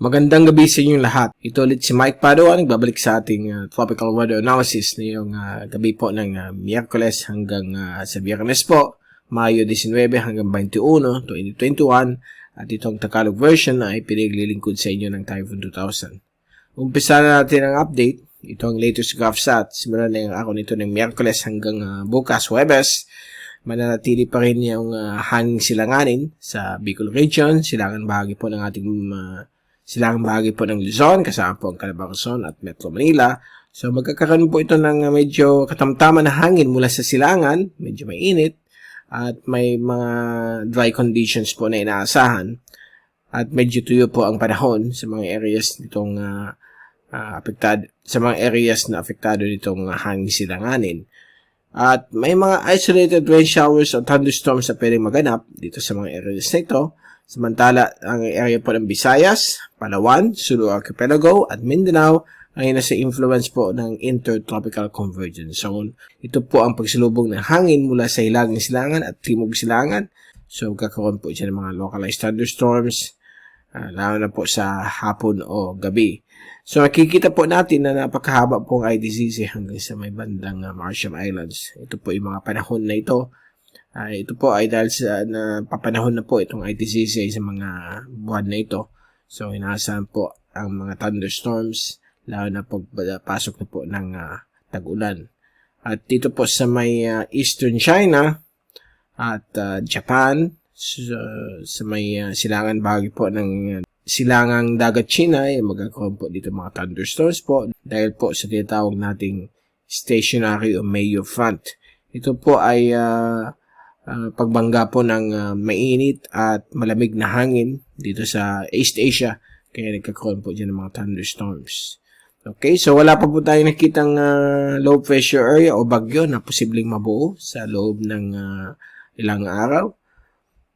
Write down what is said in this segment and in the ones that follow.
Magandang gabi sa inyong lahat. Ito ulit si Mike Padua, nagbabalik sa ating tropical weather analysis ngayong gabi po ng Miyerkules hanggang sa Biyernes po, Mayo 19 hanggang 21, 2021. At itong Tagalog version ay pinaglilingkod sa inyo ng Typhoon 2000. Umpisa na natin ang update. Ito ang latest GovSat. Simulan na yung araw nito ng Miyerkules hanggang bukas, Huwebes. Mananatili pa rin yung hanging silanganin sa Bicol region, silangan bahagi po ng ating silangang bahagi po ng Luzon, kasama po ang Calabarzon at Metro Manila. So magkakaroon po ito ng medyo katamtaman na hangin mula sa silangan, medyo mainit, at may mga dry conditions po na inaasahan. At medyo tuyo po ang panahon sa mga areas nitong na apektado nitong hangin silanganin. At may mga isolated rain showers o thunderstorms na pwedeng maganap dito sa mga areas na ito. Samantala, ang area po ng Visayas, Palawan, Sulu Archipelago at Mindanao ay nasa influence po ng Intertropical Convergence Zone. Ito po ang pagsalubong ng hangin mula sa hilagang silangan at timog silangan. So, kakaroon po dyan ng mga localized thunderstorms, lalo na po sa hapon o gabi. So, makikita po natin na napakahaba pong IDCC hanggang sa may bandang Marshall Islands. Ito po yung mga panahon na ito. Ito po ay dahil sa napapanahon na po itong ITCC sa mga buwan na ito. So, inaasahan po ang mga thunderstorms, lalo na pagpasok na po ng tag-ulan. At dito po sa may Eastern China at Japan, sa may silangan bahagi po ng silangang dagat China, ay magkakaroon po dito mga thunderstorms po dahil po sa tinatawag nating stationary o Mayo front. Ito po ay pagbangga po ng mainit at malamig na hangin dito sa East Asia, kaya nagkakaroon po dyan ng mga thunderstorms. Okay, so wala pa po tayong nakitang low pressure area o bagyo na posibleng mabuo sa loob ng ilang araw.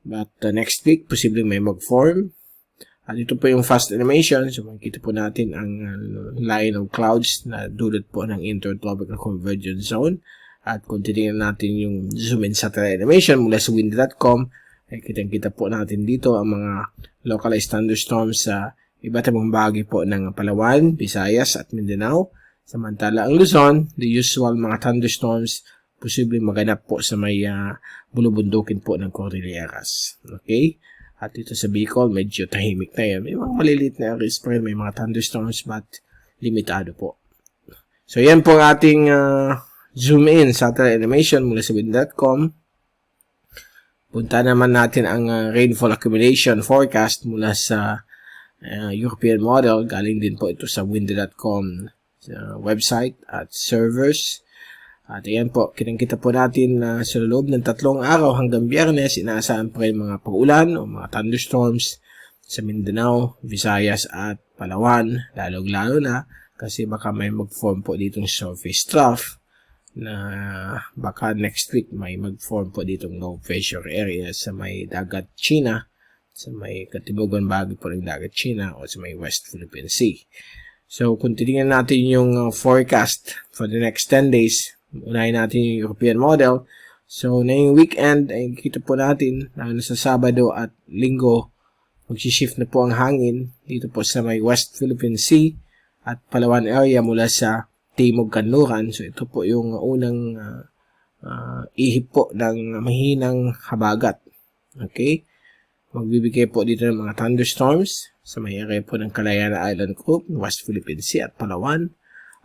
But next week, posibleng may mag-form. At ito po yung fast animation. So makikita po natin ang line of clouds na dulot po ng Intertropical Convergence Zone. At kung titingnan natin yung zoom in satellite animation mula sa windy.com, ay kitang-kita po natin dito ang mga localized thunderstorms sa iba't ibang bahagi po ng Palawan, Visayas at Mindanao. Samantala ang Luzon, the usual mga thunderstorms, posibleng maganap po sa may bulubundukin po ng Cordilleras. Okay? At dito sa Bicol, medyo tahimik na yan. May mga maliliit na areas pa rin, may mga thunderstorms but limitado po. So yan po ang ating zoom in satellite animation mula sa wind.com. Punta naman natin ang rainfall accumulation forecast mula sa European model. Galing din po ito sa wind.com website at servers. At ayan po, kitang-kita po natin na sa loob ng 3 araw hanggang Biyernes, inaasahan pa rin mga pag-ulan o mga thunderstorms sa Mindanao, Visayas at Palawan. Lalo na kasi baka may mag-form po ditong surface trough na baka next week may mag-form po ditong low pressure area sa may dagat China, sa may katimugan bahagi po ng dagat China o sa may West Philippine Sea. So, kung titingnan natin yung forecast for the next 10 days, unahin natin yung European model. So, na yung weekend, ay kita po natin na sa Sabado at Linggo, mag-shift na po ang hangin dito po sa may West Philippine Sea at Palawan area mula sa Timog Kanluran. So, ito po yung unang ihip po ng mahinang habagat. Okay? Magbibigay po dito ng mga thunderstorms sa may area po ng Kalayana Island Group, West Philippine Sea at Palawan.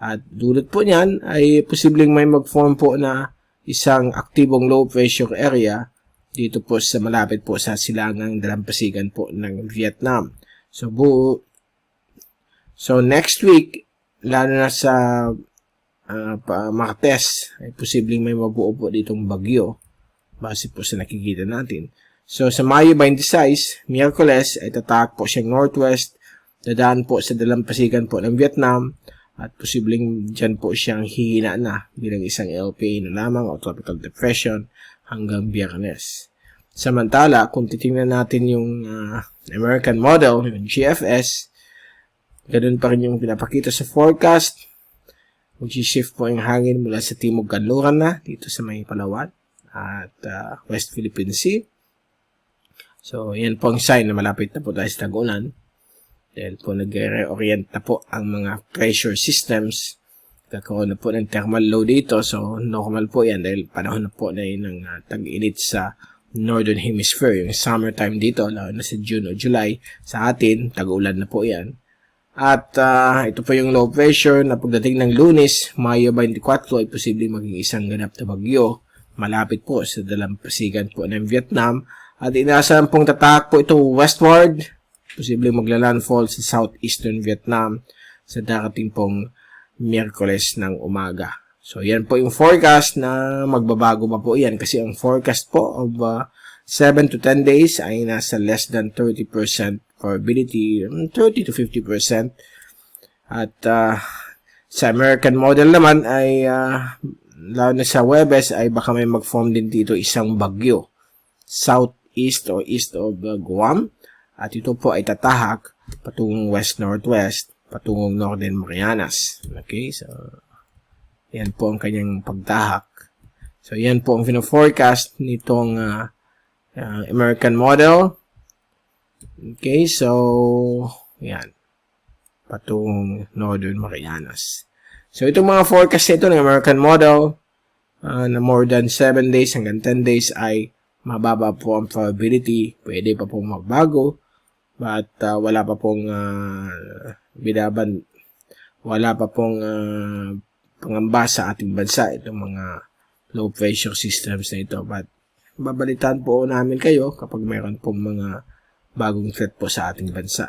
At dulot po niyan ay posibleng may mag-form po na isang aktibong low pressure area dito po sa malapit po sa silangang dalampasigan po ng Vietnam. So next week, lalo na sa Martes, ay posibleng may mabuo po ditong bagyo base po sa nakikita natin. So sa Mayo 26, Miyerkules, ay tatak po siyang northwest, dadaan po sa dalampasigan po ng Vietnam at posibleng dyan po siyang hihina na bilang isang LPA na lamang o tropical depression hanggang Biyernes. Samantala, kung titingnan natin yung American model, yung GFS, ganun pa rin yung pinapakita sa forecast. Mag-shift po yung hangin mula sa Timog Kanluran na dito sa may Palawan at West Philippine Sea. So, yan po ang sign na malapit na po tayo sa tag-ulan. Dahil po nag-reorient na po ang mga pressure systems. Kakaroon na po ng thermal low dito. So, normal po yan dahil panahon na po na yun ng tag-init sa Northern Hemisphere. Yung summertime dito, lalo na sa June o July. Sa atin, tag-ulan na po yan. At ito po yung low pressure na pagdating ng Lunes, Mayo 24 ay posibleng maging isang ganap na bagyo. Malapit po sa dalampasigan po ng Vietnam. At inaasahan pong tatahak po ito westward. Posibleng magla-landfall sa southeastern Vietnam sa darating pong Miyerkules ng umaga. So, yan po yung forecast na magbabago pa po yan kasi ang forecast po of 7 to 10 days ay nasa less than 30% probability, 30 to 50%. At sa American model naman ay lalo na sa Webes ay baka may mag-form din dito isang bagyo southeast o east of Guam. At ito po ay tatahak patungong west-northwest patungong Northern Marianas. Okay, so yan po ang kanyang pagtahak. So yan po ang fino-forecast nitong American model. Okay, so yan patungong Northern Marianas. So itong mga forecast nito ng American model na more than 7 days hanggang 10 days ay mababa po ang probability. Pwede pa pong magbago. But wala pa pong wala pa pong pangamba sa ating bansa itong mga low pressure systems na ito. But babalitaan po namin kayo kapag mayroon pong mga bagong threat po sa ating bansa.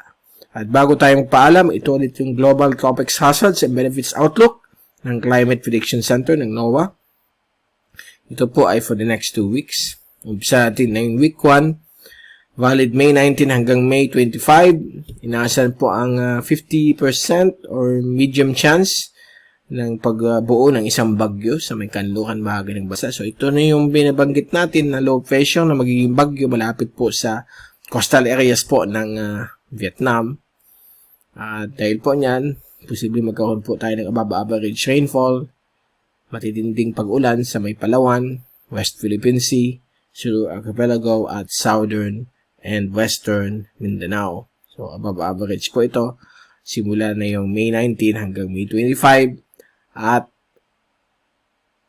At bago tayong paalam, ito ulit yung Global Tropics Hazards and Benefits Outlook ng Climate Prediction Center ng NOAA. Ito po ay for the next 2 weeks. Umpisa natin na yung week 1. Valid May 19 hanggang May 25. Inaasahan po ang 50% or medium chance ng pagbuo ng isang bagyo sa may kanluran bahagi ng bansa. So, ito na yung binabanggit natin na low pressure na magiging bagyo malapit po sa coastal areas po ng Vietnam. Dahil po niyan, posibleng magkaroon po tayo ng above average rainfall, matitinding pag-ulan sa may Palawan, West Philippine Sea, Sulu Archipelago at Southern and Western Mindanao. So, above average po ito. Simula na yung May 19 hanggang May 25. At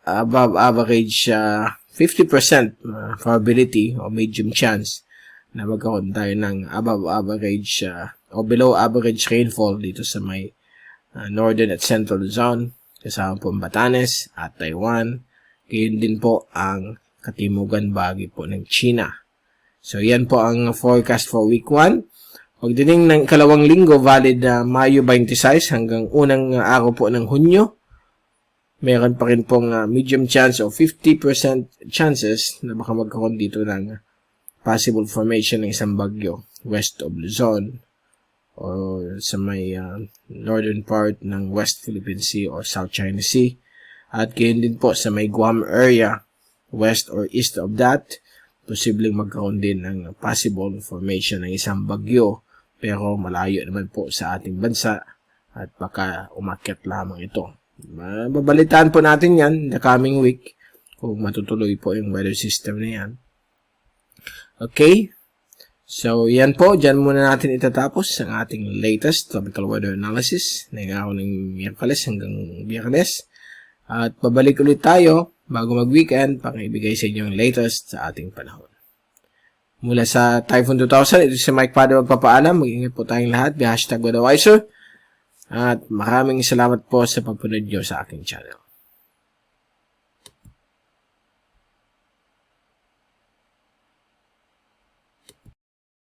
above average 50% probability o medium chance na magkaroon tayo ng above average o below average rainfall dito sa may northern at central zone. Kasama po Batanes at Taiwan. Gayon din po ang katimugan bahagi po ng China. So, yan po ang forecast for week 1. Pagdating ng ikalawang linggo, valid Mayo 26 hanggang unang araw po ng Hunyo. Meron pa rin pong medium chance o 50% chances na baka magkaroon dito ng possible formation ng isang bagyo west of Luzon o sa may northern part ng West Philippine Sea or South China Sea. At gayon din po sa may Guam area, west or east of that, posibleng magkaroon din ng possible formation ng isang bagyo pero malayo naman po sa ating bansa at baka umakyat lamang ito. Babalitaan po natin yan the coming week kung matutuloy po yung weather system na yan. Okay, so yan po, dyan muna natin itatapos ang ating latest tropical weather analysis na araw ng Miyerkules hanggang Biyernes. At babalik ulit tayo bago mag-weekend para ibigay sa inyo ang latest sa ating panahon. Mula sa Typhoon 2000, ito si Mike Pado magpapaalam. Mag-ingat po tayong lahat. #WeatherWiser. At maraming salamat po sa pagpunod nyo sa aking channel.